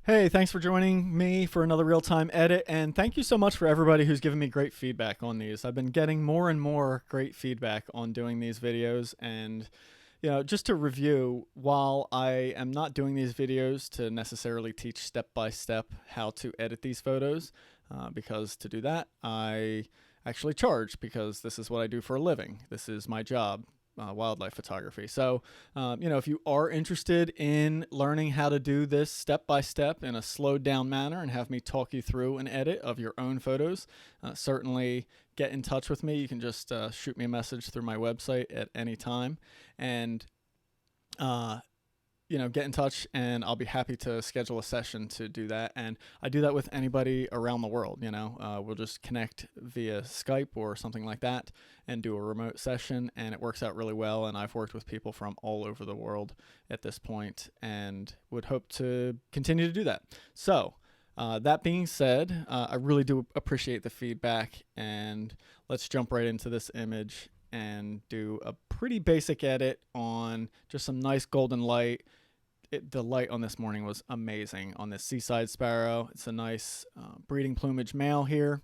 Hey, thanks for joining me for another real-time edit, and thank you so much for everybody who's given me great feedback on these. I've been getting more and more great feedback on doing these videos, and just to review, while I am not doing these videos to necessarily teach step by step how to edit these photos, because to do that, I actually charge because this is what I do for a living. This is my job. Wildlife photography. So, if you are interested in learning how to do this step by step in a slowed down manner and have me talk you through an edit of your own photos, certainly get in touch with me. You can just shoot me a message through my website at any time. And get in touch and I'll be happy to schedule a session to do that. And I do that with anybody around the world. We'll just connect via Skype or something like that and do a remote session, and it works out really well. And I've worked with people from all over the world at this point and would hope to continue to do that. So, that being said, I really do appreciate the feedback, and let's jump right into this image and do a pretty basic edit on just some nice golden light. The light on this morning was amazing on this Seaside Sparrow. It's a nice breeding plumage male here.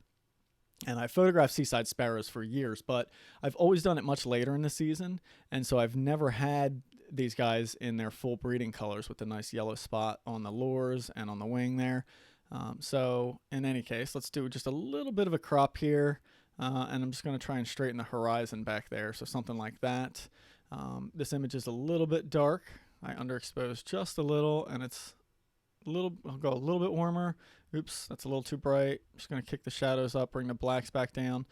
And I photographed Seaside Sparrows for years, but I've always done it much later in the season. And so I've never had these guys in their full breeding colors with the nice yellow spot on the lures and on the wing there. So in any case, let's do just a little bit of a crop here. And I'm just going to try and straighten the horizon back there. So something like that. This image is a little bit dark. I underexposed just a little, and I'll go a little bit warmer. Oops, that's a little too bright. I'm just going to kick the shadows up, bring the blacks back down,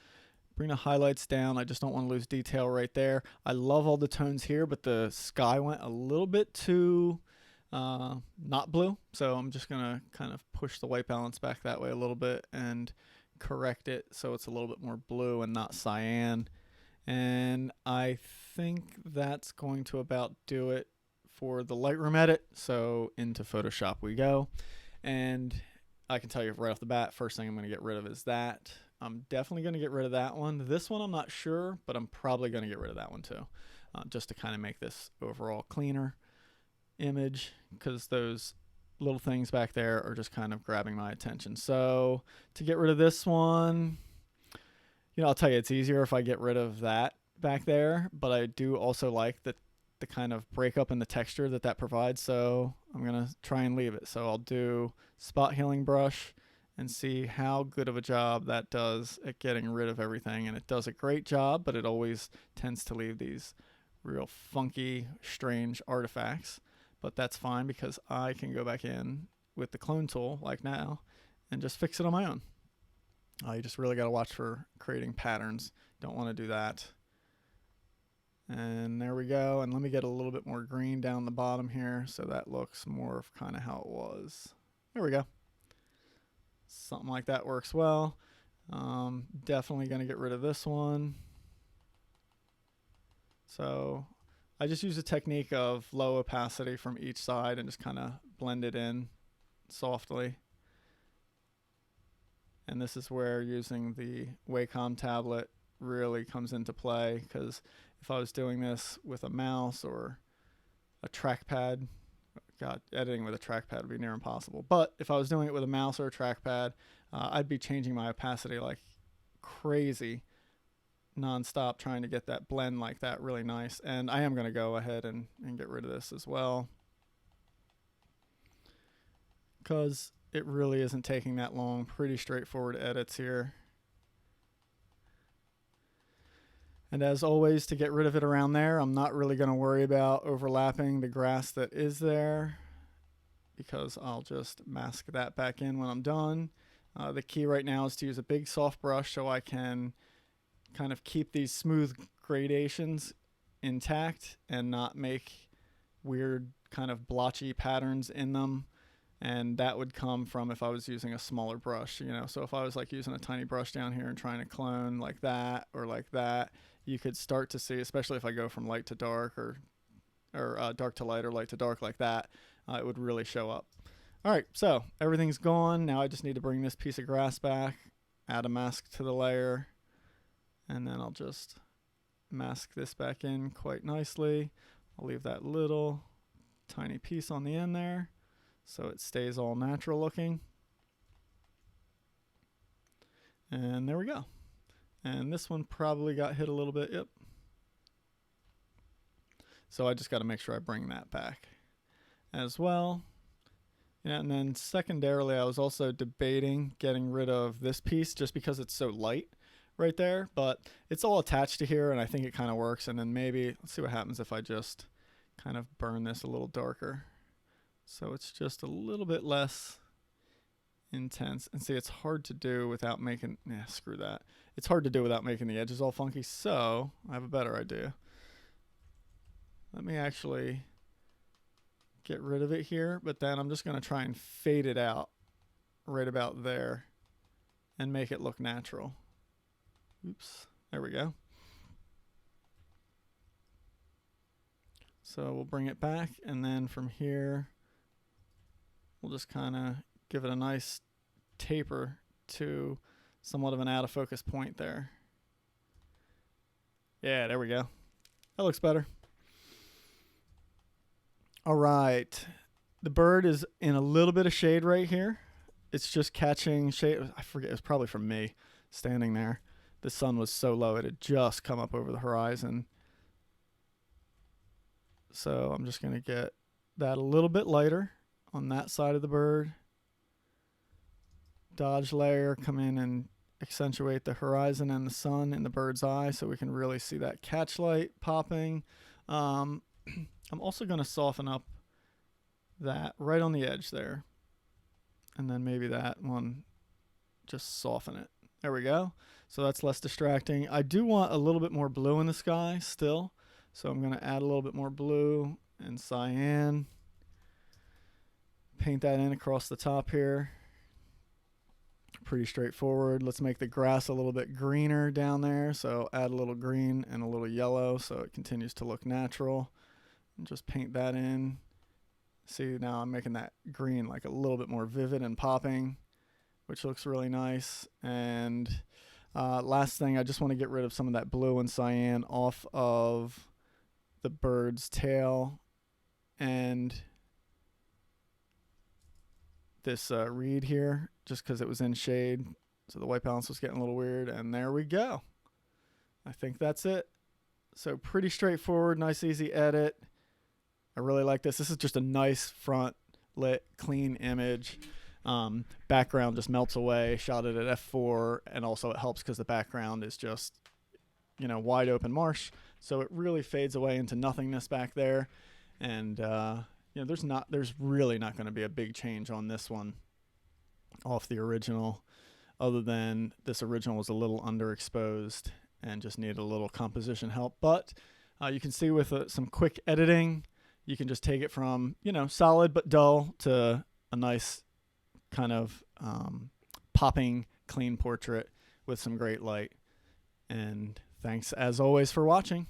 bring the highlights down. I just don't want to lose detail right there. I love all the tones here, but the sky went a little bit too not blue. So I'm just going to kind of push the white balance back that way a little bit and correct it so it's a little bit more blue and not cyan. And I think that's going to about do it for the Lightroom edit. So into Photoshop we go. And I can tell you right off the bat, first thing I'm going to get rid of is that. I'm definitely going to get rid of that one. This one I'm not sure, but I'm probably going to get rid of that one too, just to kind of make this overall cleaner image, because those little things back there are just kind of grabbing my attention. So to get rid of this one, I'll tell you, it's easier if I get rid of that back there, but I do also like the kind of breakup in the texture that provides, so I'm going to try and leave it. So I'll do spot healing brush and see how good of a job that does at getting rid of everything. And it does a great job, but it always tends to leave these real funky, strange artifacts. But that's fine because I can go back in with the clone tool like now and just fix it on my own. You just really got to watch for creating patterns. Don't want to do that. And there we go. And let me get a little bit more green down the bottom here so that looks more of kind of how it was. There we go. Something like that works well. Definitely going to get rid of this one. So I just use a technique of low opacity from each side and just kind of blend it in softly. And this is where using the Wacom tablet really comes into play, because if I was doing this with a mouse or a trackpad, God, editing with a trackpad would be near impossible. But if I was doing it with a mouse or a trackpad, I'd be changing my opacity like crazy, nonstop, trying to get that blend like that really nice. And I am going to go ahead and get rid of this as well, because it really isn't taking that long. Pretty straightforward edits here. And as always, to get rid of it around there, I'm not really going to worry about overlapping the grass that is there, because I'll just mask that back in when I'm done. The key right now is to use a big soft brush so I can kind of keep these smooth gradations intact and not make weird kind of blotchy patterns in them. And that would come from if I was using a smaller brush, So if I was like using a tiny brush down here and trying to clone like that or like that, you could start to see, especially if I go from light to dark or dark to light or light to dark like that, it would really show up. All right, so everything's gone. Now I just need to bring this piece of grass back, add a mask to the layer, and then I'll just mask this back in quite nicely. I'll leave that little tiny piece on the end there. so it stays all natural looking. And there we go. And this one probably got hit a little bit. Yep. So I just got to make sure I bring that back as well. Yeah, and then secondarily, I was also debating getting rid of this piece just because it's so light right there, but it's all attached to here and I think it kind of works. And then maybe, let's see what happens if I just kind of burn this a little darker. So it's just a little bit less intense. And see, it's hard to do without making, screw that. It's hard to do without making the edges all funky. So I have a better idea. Let me actually get rid of it here, but then I'm just going to try and fade it out right about there and make it look natural. Oops, there we go. So we'll bring it back, and then from here, we'll just kind of give it a nice taper to somewhat of an out of focus point there. Yeah, there we go. That looks better. All right, the bird is in a little bit of shade right here. It's just catching shade. I forget, it was probably from me standing there. The sun was so low, it had just come up over the horizon. So I'm just going to get that a little bit lighter on that side of the bird. Dodge layer, come in and accentuate the horizon and the sun in the bird's eye so we can really see that catch light popping. I'm also going to soften up that right on the edge there. And then maybe that one, just soften it. There we go. So that's less distracting. I do want a little bit more blue in the sky still. So I'm going to add a little bit more blue and cyan. Paint that in across the top here. Pretty straightforward. Let's make the grass a little bit greener down there. So add a little green and a little yellow so it continues to look natural. And just paint that in. See, now I'm making that green like a little bit more vivid and popping, which looks really nice. And last thing, I just want to get rid of some of that blue and cyan off of the bird's tail and this reed here, just because it was in shade. So the white balance was getting a little weird. And there we go. I think that's it. So pretty straightforward, nice, easy edit. I really like this. This is just a nice front lit, clean image. Background just melts away. Shot it at f4, and also it helps because the background is just, wide open marsh. So it really fades away into nothingness back there, and there's really not going to be a big change on this one off the original, other than this original was a little underexposed and just needed a little composition help. But you can see with some quick editing, you can just take it from, solid but dull to a nice kind of popping, clean portrait with some great light. And thanks, as always, for watching.